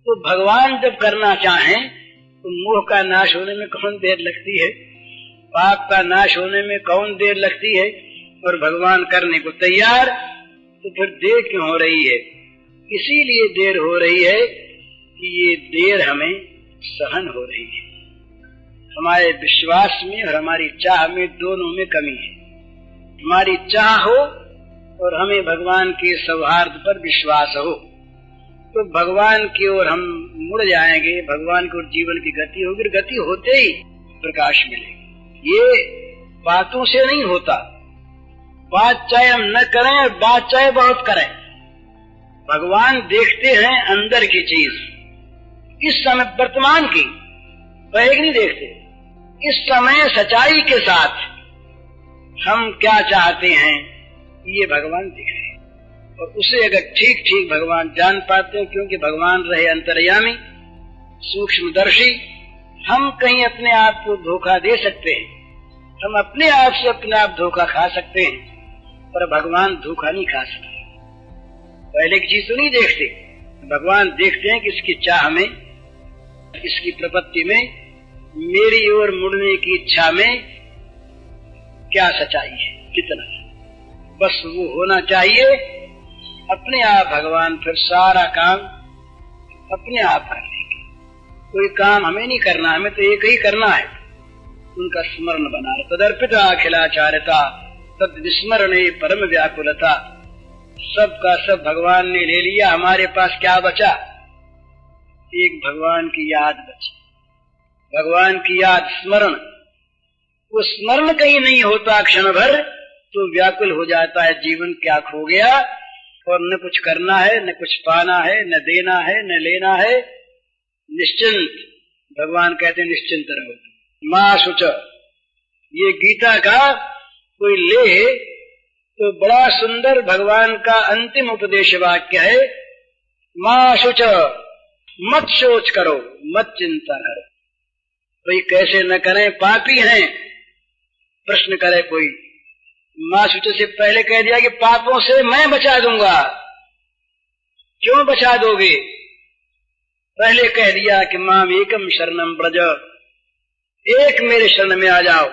तो भगवान जब करना चाहें तो मोह का नाश होने में कौन देर लगती है, पाप का नाश होने में कौन देर लगती है, और भगवान करने को तैयार, तो फिर देर क्यों हो रही है? इसीलिए देर हो रही है कि ये देर हमें सहन हो रही है। हमारे विश्वास में और हमारी चाह में, दोनों में कमी है। हमारी चाह हो और हमें भगवान के सौहार्द पर विश्वास हो तो भगवान की ओर हम मुड़ जाएंगे, भगवान की ओर जीवन की गति होगी। गति होते ही प्रकाश मिलेगी। ये बातों से नहीं होता। बात चाहे हम न करें, बात चाहे बहुत करें, भगवान देखते हैं अंदर की चीज, इस समय वर्तमान की, पहले नहीं देखते। इस समय सच्चाई के साथ हम क्या चाहते हैं ये भगवान देख रहे हैं, और उसे अगर ठीक ठीक भगवान जान पाते हैं, क्योंकि भगवान रहे अंतर्यामी, सूक्ष्मदर्शी। हम कहीं अपने आप को धोखा दे सकते हैं, हम अपने आप से अपने आप धोखा खा सकते हैं, पर भगवान धोखा नहीं खा सकते। पहले की चीज तो नहीं देखते, भगवान देखते हैं कि इसकी चाह में, इसकी प्रपत्ति में, मेरी ओर मुड़ने की इच्छा में क्या सच्चाई है, कितना, बस वो होना चाहिए। अपने आप भगवान फिर सारा काम अपने आप कर लेंगे। कोई काम हमें नहीं करना, हमें तो एक ही करना है, उनका स्मरण बना। तदर्पिता अखिलाचार्यता तद विस्मरणे परम व्याकुलता। सब का सब भगवान ने ले लिया, हमारे पास क्या बचा? एक भगवान की याद बची, भगवान की याद, स्मरण। वो स्मरण कहीं नहीं होता क्षण भर तो व्याकुल हो जाता है जीवन, क्या खो गया, और न कुछ करना है, न कुछ पाना है, न देना है, न लेना है, निश्चिंत। भगवान कहते हैं निश्चिंत रहो। मां शुच, ये गीता का कोई ले तो बड़ा सुंदर भगवान का अंतिम उपदेश वाक्य है। मां शुच, मत सोच करो, मत चिंता करो। भाई कैसे न करें, पापी हैं, प्रश्न करे कोई। मां शुच से पहले कह दिया कि पापों से मैं बचा दूंगा। क्यों बचा दोगे? पहले कह दिया कि माम एकम शरणम ब्रज, एक मेरे शरण में आ जाओ,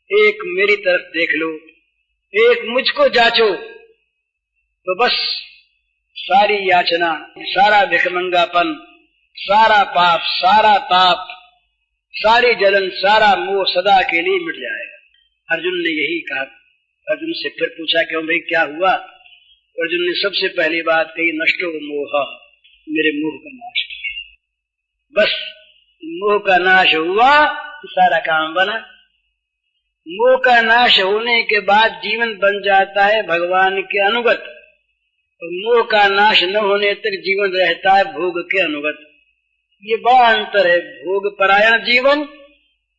एक मेरी तरफ देख लो, एक मुझको जांचो, तो बस सारी याचना, सारा भिखमंगापन, सारा पाप, सारा ताप, सारी जलन, सारा मोह सदा के लिए मिट जाएगा। अर्जुन ने यही कहा। अर्जुन से फिर पूछा क्यों भाई क्या हुआ? अर्जुन ने सबसे पहली बात कही, नष्टो मोह, मेरे मोह का नाश किया। बस मोह का नाश हुआ तो सारा काम बना। मोह का नाश होने के बाद जीवन बन जाता है भगवान के अनुगत, और मोह का नाश न होने तक जीवन रहता है भोग के अनुगत। ये बड़ा अंतर है, भोग परायण जीवन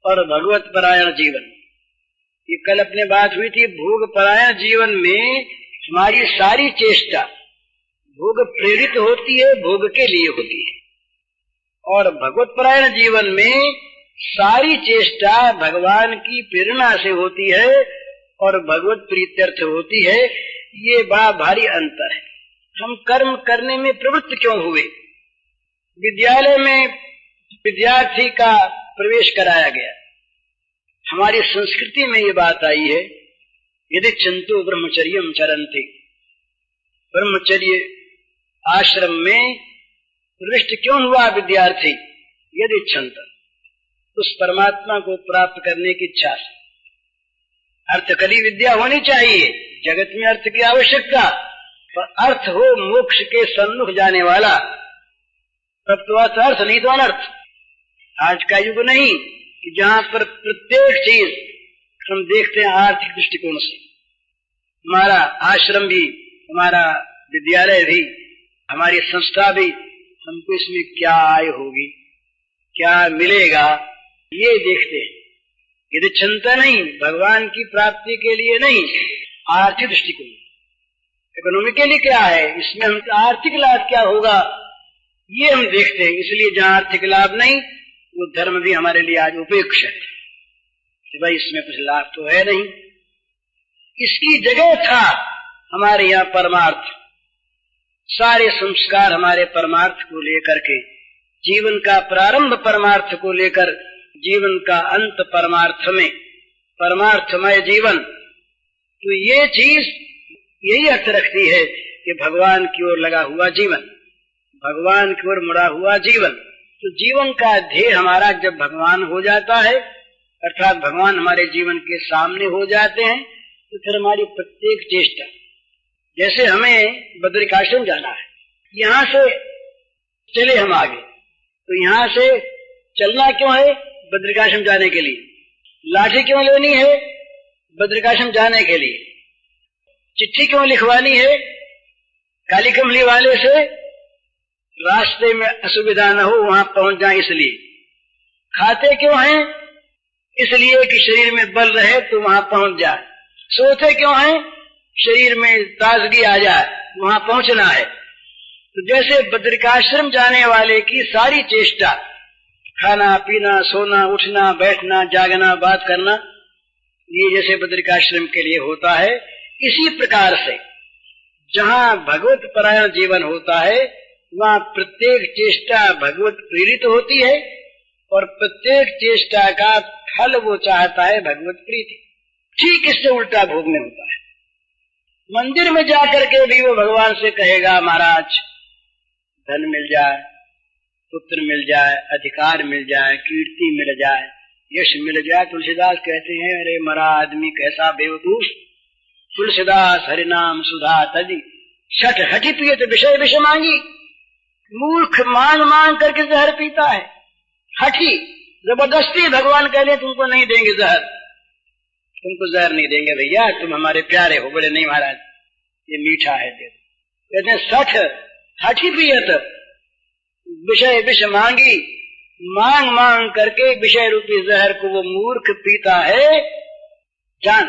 और भगवत परायण जीवन। ये कल अपने बात हुई थी। भोग परायण जीवन में हमारी सारी चेष्टा भोग प्रेरित होती है, भोग के लिए होती है, और भगवत परायण जीवन में सारी चेष्टा भगवान की प्रेरणा से होती है और भगवत प्रीत्यर्थ होती है। ये बड़ा भारी अंतर है। हम कर्म करने में प्रवृत्त क्यों हुए? विद्यालय में विद्यार्थी का प्रवेश कराया गया, हमारी संस्कृति में ये बात आई है, यदि चिंतो ब्रह्मचर्यम चरन्ति, ब्रह्मचर्य आश्रम में प्रविष्ट क्यों हुआ विद्यार्थी? यदि इच्छन्त, उस परमात्मा को प्राप्त करने की इच्छा से। अर्थकली विद्या होनी चाहिए, जगत में अर्थ की आवश्यकता, पर अर्थ हो मोक्ष के सन्मुख जाने वाला, तब तो अर्थ नहीं तो अनर्थ। आज का युग नहीं कि जहाँ पर प्रत्येक चीज हम देखते हैं आर्थिक दृष्टिकोण से। हमारा आश्रम भी, हमारा विद्यालय भी, हमारी संस्था भी, हमको इसमें क्या आय होगी, क्या मिलेगा, ये देखते हैं। यदि चिंता नहीं, भगवान की प्राप्ति के लिए नहीं, आर्थिक दृष्टिकोण, इकोनॉमिकली क्या है, इसमें हम आर्थिक लाभ क्या होगा, ये हम देखते हैं। इसलिए जहाँ आर्थिक लाभ नहीं, वो धर्म भी हमारे लिए आज उपेक्षा है कि भाई इसमें कुछ लाभ तो है नहीं। इसकी जगह था हमारे यहाँ परमार्थ। सारे संस्कार हमारे परमार्थ को लेकर के जीवन का प्रारंभ परमार्थ को लेकर, जीवन का अंत परमार्थ में, परमार्थमय जीवन। तो ये चीज यही अर्थ रखती है कि भगवान की ओर लगा हुआ जीवन, भगवान की ओर मुड़ा हुआ जीवन। तो जीवन का ध्येय हमारा जब भगवान हो जाता है, अर्थात भगवान हमारे जीवन के सामने हो जाते हैं, तो फिर हमारी प्रत्येक चेष्टा, जैसे हमें बद्रिकाश्रम जाना है, यहाँ से चले हम आगे, तो यहाँ से चलना क्यों है? बद्रिकाश्रम जाने के लिए। लाठी क्यों लेनी है? बद्रिकाश्रम जाने के लिए। चिट्ठी क्यों लिखवानी है? काली कमली वाले से रास्ते में असुविधा न हो, वहां पहुंच जाए इसलिए। खाते क्यों हैं? इसलिए कि शरीर में बल रहे तो वहां पहुंच जाए। सोते क्यों हैं? शरीर में ताजगी आ जाए, वहां पहुंचना है। तो जैसे बद्रिकाश्रम जाने वाले की सारी चेष्टा, खाना पीना, सोना, उठना, बैठना, जागना, बात करना, ये जैसे बद्रिकाश्रम के लिए होता है, इसी प्रकार से जहाँ भगवत परायण जीवन होता है, वहाँ प्रत्येक चेष्टा भगवत प्रेरित होती है और प्रत्येक चेष्टा का फल वो चाहता है भगवत प्रीति। ठीक इससे उल्टा भोग में होता है। मंदिर में जाकर के भी वो भगवान से कहेगा, महाराज धन मिल जाए, पुत्र मिल जाए, अधिकार मिल जाए, कीर्ति मिल जाए, यश मिल जाए। तुलसीदास कहते हैं, अरे मरा आदमी कैसा बेवकूफ, तुलसीदास हरिनाम सुधा तजी, छठ हठी पिए तो विषय विष मांगी। मूर्ख मांग मांग करके जहर पीता है, हठी, जबरदस्ती भगवान कहते तुमको नहीं देंगे जहर, तुमको जहर नहीं देंगे भैया, तुम हमारे प्यारे हो। बोले नहीं महाराज, ये मीठा है, दे। कहते हैं सठ हठी पिए तो विषय विष मांगी, मांग मांग करके विषय रूपी जहर को वो मूर्ख पीता है जान।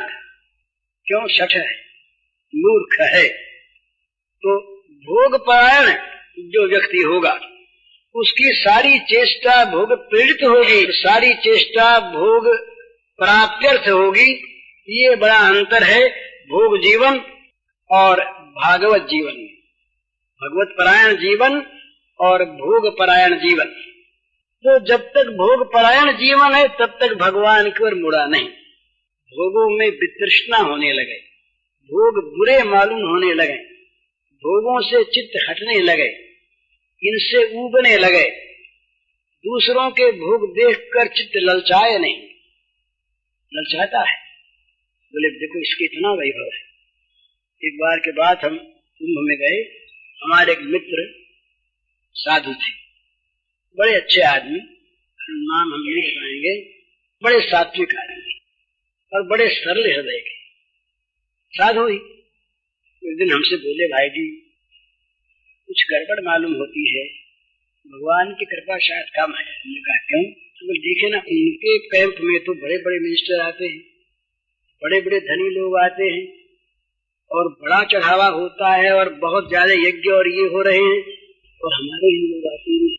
क्यों? शठ है, मूर्ख है। तो भोग परायण जो व्यक्ति होगा, उसकी सारी चेष्टा भोग प्रेरित होगी, सारी चेष्टा भोग प्राप्त्यर्थ होगी। ये बड़ा अंतर है भोग जीवन और भागवत जीवन में। भगवत परायण जीवन और भोग परायण जीवन। तो जब तक भोग परायण जीवन है, तब तक भगवान की ओर मुड़ा नहीं। भोगों में वितृष्णा होने लगे, भोग बुरे मालूम होने लगे, भोगों से चित्त हटने लगे, इनसे ऊबने लगे, दूसरों के भोग देखकर चित्त ललचाए नहीं, ललचाता है। बोले देखो इसके इतना वैभव है। एक बार के बाद हम कुंभ में गए, हमारे एक मित्र साधु थे, बड़े अच्छे आदमी, नाम हम नहीं बताएंगे, बड़े सात्विक आदमी और बड़े सरल हृदय के साधु ही। एक दिन हमसे बोले, भाई जी कुछ गड़बड़ मालूम होती है, भगवान की कृपा शायद कम है। हमने कहा क्यों? तो देखे ना, उनके कैंप में तो बड़े बड़े मिनिस्टर आते हैं, बड़े बड़े धनी लोग आते हैं और बड़ा चढ़ावा होता है और बहुत ज्यादा यज्ञ और ये हो रहे हैं, और हमारे ही लोग आते हैं।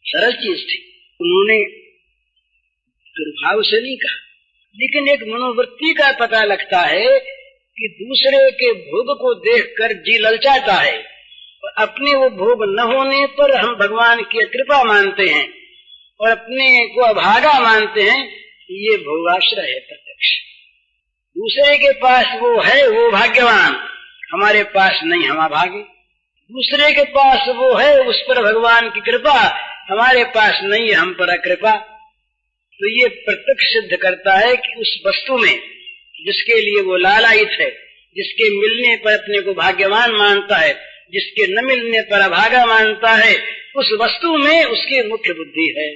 सरल चीज थी, उन्होंने दुर्भाव से नहीं कहा, लेकिन एक मनोवृत्ति का पता लगता है कि दूसरे के भोग को देखकर जी ललचाता है और अपने वो भोग न होने पर हम भगवान की कृपा मानते हैं और अपने को अभागा मानते हैं। ये भोगाश्रय है प्रत्यक्ष। दूसरे के पास वो है, वो भाग्यवान, हमारे पास नहीं, हम अभागे। दूसरे के पास वो है, उस पर भगवान की कृपा, हमारे पास नहीं है, हम पर अकृपा। तो ये प्रत्यक्ष सिद्ध करता है कि उस वस्तु में जिसके लिए वो लालायित है, जिसके मिलने पर अपने को भाग्यवान मानता है, जिसके न मिलने पर अभागा मानता है, उस वस्तु में उसकी मुख्य बुद्धि है।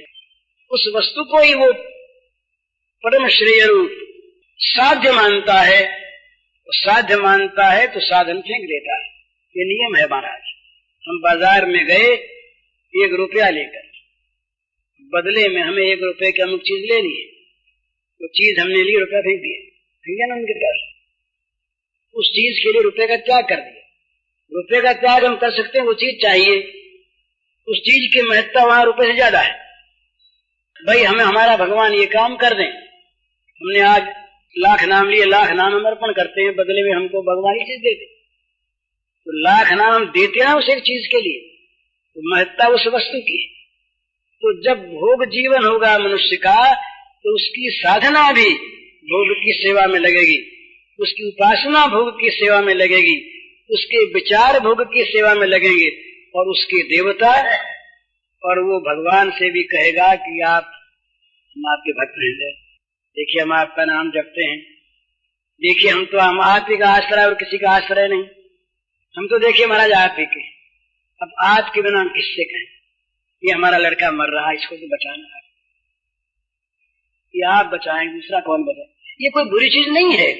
उस वस्तु को ही वो परम श्रेय रूप साध्य मानता है। साध्य मानता है तो साधन फेंक देता है। ये नियम है महाराज। हम बाजार में गए 1 रुपया लेकर, बदले में हमें 1 रुपये की अमुक चीज लेनी है, वो चीज हमने ली, रुपया फेंक दिया, ठीक है ना उनके पास। उस चीज के लिए रुपये का त्याग कर दिया। रुपये का त्याग हम कर सकते हैं, वो चीज चाहिए, उस चीज की महत्ता वहां रुपये से ज्यादा है। भाई हमें हमारा भगवान ये काम कर दें, हमने आज लाख नाम लिए, लाख नाम हम अर्पण करते हैं, बदले में हमको भगवान ये चीज देते, तो लाख नाम हम देते हैं उस एक चीज के लिए, तो महत्ता उस वस्तु की है। तो जब भोग जीवन होगा मनुष्य का, तो उसकी साधना भी भोग की सेवा में लगेगी, उसकी उपासना भोग की सेवा में लगेगी, उसके विचार भोग की सेवा में लगेंगे, और उसके देवता और वो भगवान से भी कहेगा कि आप हम आपके भक्त हैं, देखिए हम आपका नाम जपते हैं, देखिए हम आप ही का आश्रय और किसी का आश्रय नहीं, हम तो देखिए महाराज आप ही के, अब आपके बिना हम किससे कहें, ये हमारा लड़का मर रहा है, इसको तो बचाना है, ये आप बचाएं, दूसरा कौन बचाए। ये कोई बुरी चीज नहीं है,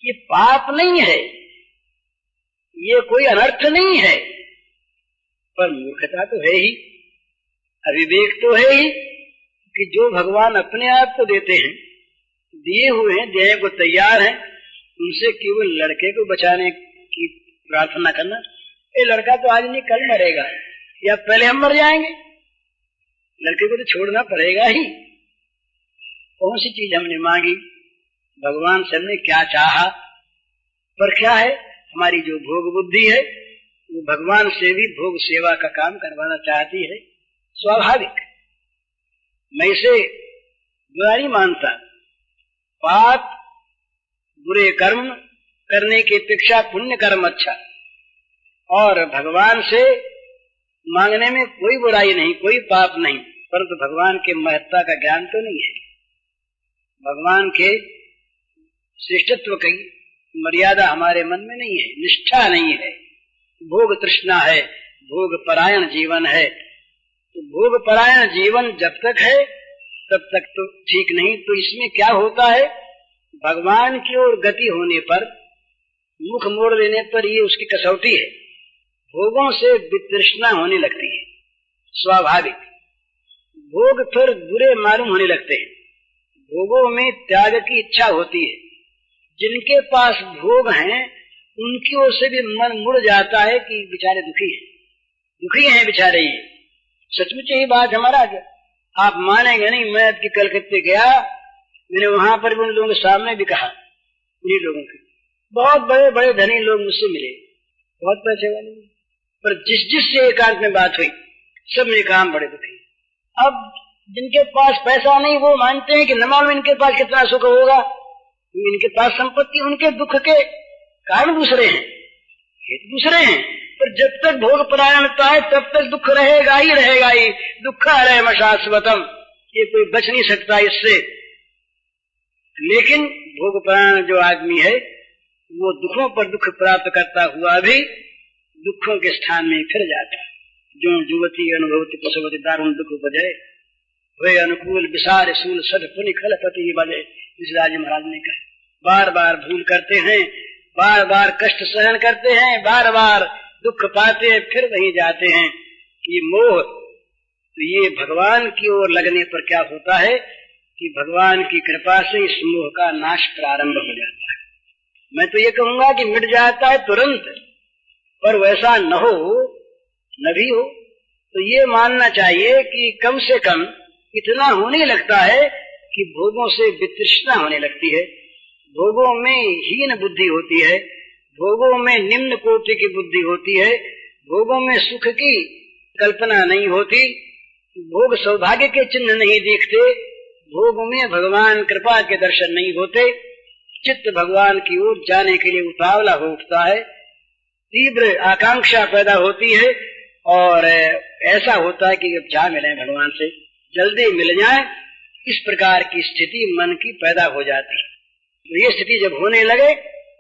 ये पाप नहीं है, ये कोई अनर्थ नहीं है, पर मूर्खता तो है ही, अविवेक तो है ही कि जो भगवान अपने आप को देते हैं, दिए हुए हैं, देने को तैयार हैं, उनसे केवल लड़के को बचाने की प्रार्थना करना, ये लड़का तो आज नहीं कल मरेगा, या पहले हम मर जाएंगे, लड़के को तो छोड़ना पड़ेगा ही। कौन सी चीज हमने मांगी, भगवान से हमने क्या चाहा, पर क्या है, हमारी जो भोग बुद्धि है वो भगवान से भी भोग सेवा का काम करवाना चाहती है, स्वाभाविक। मैं इसे बुरा नहीं मानता, पाप बुरे कर्म करने की अपेक्षा पुण्य कर्म अच्छा, और भगवान से मांगने में कोई बुराई नहीं, कोई पाप नहीं, परंतु भगवान के महत्ता का ज्ञान तो नहीं है, भगवान के श्रेष्ठत्व की मर्यादा हमारे मन में नहीं है, निष्ठा नहीं है, भोग तृष्णा है, भोग परायण जीवन है। तो भोग परायण जीवन जब तक है तब तक तो ठीक नहीं। तो इसमें क्या होता है, भगवान की ओर गति होने पर, मुख मोड़ देने पर ये उसकी कसौटी है, भोगों से वितृष्णा होने लगती है, स्वाभाविक। भोग फिर बुरे मालूम होने लगते हैं, भोगों में त्याग की इच्छा होती है। जिनके पास भोग हैं उनकी ओर से भी मन मुड़ जाता है कि बेचारे दुखी हैं बेचारे, ये सचमुच यही बात हमारा। आप मानेंगे नहीं, मैं अब कलकत्ते गया, मैंने वहां पर भी उन लोगों के सामने भी कहा, उन्हीं लोगों के बहुत बड़े बड़े धनी लोग मुझसे मिले, बहुत पैसे वाले, पर जिससे एकांत में बात हुई सब ने कहा बड़े दुखी। अब जिनके पास पैसा नहीं वो मानते हैं कि न मालूम इनके पास कितना सुख होगा, इनके पास संपत्ति, उनके दुख के कारण दूसरे हैं, पर जब तक भोग परायणता है तब तक दुख रहेगा ही। दुःखालयम शाश्वतम, ये कोई बच नहीं सकता इससे। लेकिन भोग परायण जो आदमी है वो दुखों पर दुख प्राप्त करता हुआ भी दुखों के स्थान में फिर जाता है। जो युवती अनुभवती पशुवती दारुण दुख बजे, वे अनुकूल विसार सूल सद पुनि खलपति बजे, इस राजा महाराज ने कहा। बार बार भूल करते हैं, बार बार कष्ट सहन करते हैं, बार बार दुख पाते हैं, फिर वहीं जाते हैं। ये मोह, तो ये भगवान की ओर लगने पर क्या होता है कि भगवान की कृपा से इस मोह का नाश प्रारंभ हो जाता है। मैं तो ये कहूंगा कि मिट जाता है तुरंत, पर वैसा न हो, न भी हो। तो ये मानना चाहिए कि कम से कम इतना होने लगता है कि भोगों से वितृष्णा होने लगती है, भोगों में हीन बुद्धि होती है, भोगों में निम्न कोटि की बुद्धि होती है, भोगों में सुख की कल्पना नहीं होती, भोग सौभाग्य के चिन्ह नहीं दिखते, भोग में भगवान कृपा के दर्शन नहीं होते, चित्त भगवान की ओर जाने के लिए उतावला हो उठता है, तीव्र आकांक्षा पैदा होती है, और ऐसा होता है कि अब जा मिले भगवान से, जल्दी मिल जाए, इस प्रकार की स्थिति मन की पैदा हो जाती है। तो ये स्थिति जब होने लगे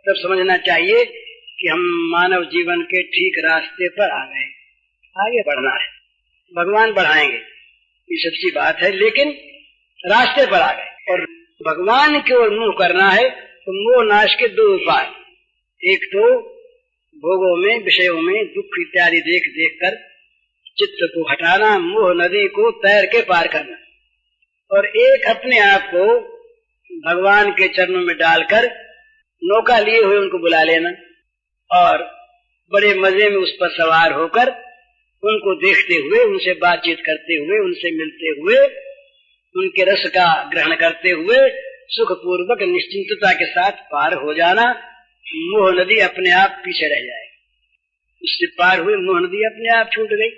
तब समझना चाहिए कि हम मानव जीवन के ठीक रास्ते पर आ गए, आगे बढ़ना है, भगवान बढ़ाएंगे, ये सच्ची बात है, लेकिन रास्ते पर आ गए और भगवान की ओर मुंह करना है। तो मोह नाश के दो उपाय, एक तो भोगों में विषयों में दुख इत्यादि देख देख कर चित्त को हटाना, मोह नदी को तैर के पार करना, और एक अपने आप को भगवान के चरणों में डालकर नौका लिए हुए उनको बुला लेना, और बड़े मजे में उस पर सवार होकर उनको देखते हुए, उनसे बातचीत करते हुए, उनसे मिलते हुए, उनके रस का ग्रहण करते हुए सुख पूर्वक निश्चिंतता के साथ पार हो जाना। मोह नदी अपने आप पीछे रह जाएगी, उससे पार हुए मोह नदी अपने आप छूट गई।